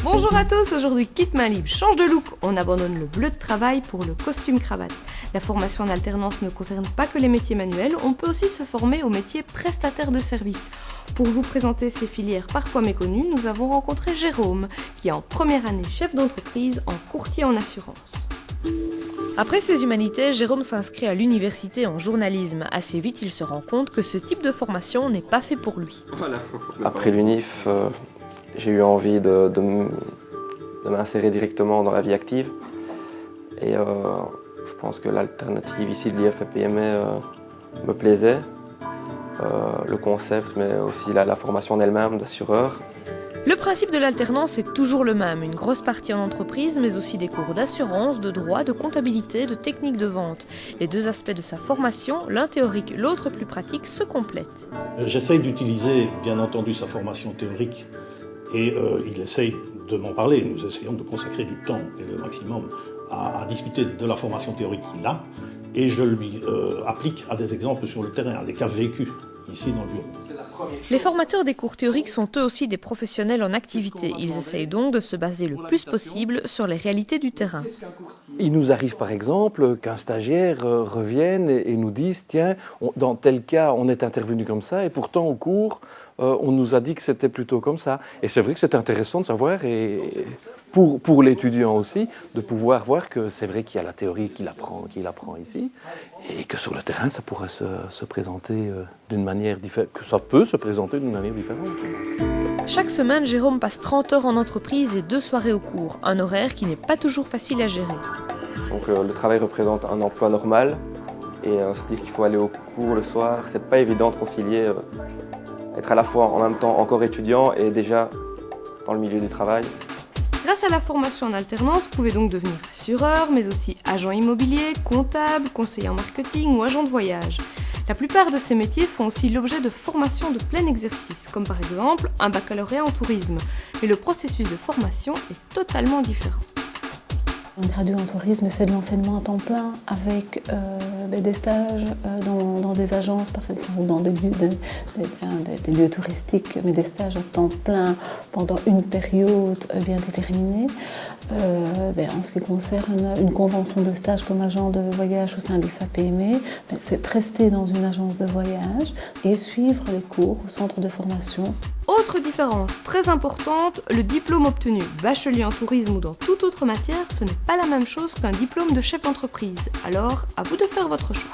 Bonjour à tous, aujourd'hui Kit Main Libre change de look, on abandonne le bleu de travail pour le costume cravate. La formation en alternance ne concerne pas que les métiers manuels, on peut aussi se former au métier prestataire de service. Pour vous présenter ces filières parfois méconnues, nous avons rencontré Jérôme, qui est en première année chef d'entreprise en courtier en assurance. Après ses humanités, Jérôme s'inscrit à l'université en journalisme. Assez vite, il se rend compte que ce type de formation n'est pas fait pour lui. Après l'UNIF, j'ai eu envie de m'insérer directement dans la vie active. Et je pense que l'alternative ici de l'IFPME me plaisait. Le concept, mais aussi la formation en elle-même d'assureur. Le principe de l'alternance est toujours le même, une grosse partie en entreprise, mais aussi des cours d'assurance, de droit, de comptabilité, de technique de vente. Les deux aspects de sa formation, l'un théorique, l'autre plus pratique, se complètent. J'essaye d'utiliser, bien entendu, sa formation théorique et il essaye de m'en parler. Nous essayons de consacrer du temps et le maximum à discuter de la formation théorique qu'il a et je lui applique à des exemples sur le terrain, à des cas vécus ici dans le bureau. Les formateurs des cours théoriques sont eux aussi des professionnels en activité. Ils essayent donc de se baser le plus possible sur les réalités du terrain. Il nous arrive par exemple qu'un stagiaire revienne et nous dise « Tiens, dans tel cas, on est intervenu comme ça et pourtant au cours, on nous a dit que c'était plutôt comme ça. » Et c'est vrai que c'est intéressant de savoir, et pour l'étudiant aussi, de pouvoir voir que c'est vrai qu'il y a la théorie qu'il apprend ici et que sur le terrain, ça pourrait se présenter d'une manière différente, que ça peut se présenter d'une manière différente. Chaque semaine, Jérôme passe 30 heures en entreprise et 2 soirées au cours, un horaire qui n'est pas toujours facile à gérer. Donc le travail représente un emploi normal et se dire qu'il faut aller au cours le soir, c'est pas évident de concilier être à la fois en même temps encore étudiant et déjà dans le milieu du travail. Grâce à la formation en alternance, vous pouvez donc devenir assureur, mais aussi agent immobilier, comptable, conseiller en marketing ou agent de voyage. La plupart de ces métiers font aussi l'objet de formations de plein exercice, comme par exemple un baccalauréat en tourisme. Mais le processus de formation est totalement différent. Un gradué en tourisme, c'est de l'enseignement à temps plein avec des stages dans des agences, par exemple, ou dans des lieux touristiques, mais des stages à temps plein pendant une période bien déterminée. En ce qui concerne une convention de stage comme agent de voyage au sein de l'IFPME, c'est rester dans une agence de voyage et suivre les cours au centre de formation. Autre différence très importante, le diplôme obtenu bachelier en tourisme ou dans toute autre matière, ce n'est pas la même chose qu'un diplôme de chef d'entreprise. Alors, à vous de faire votre choix.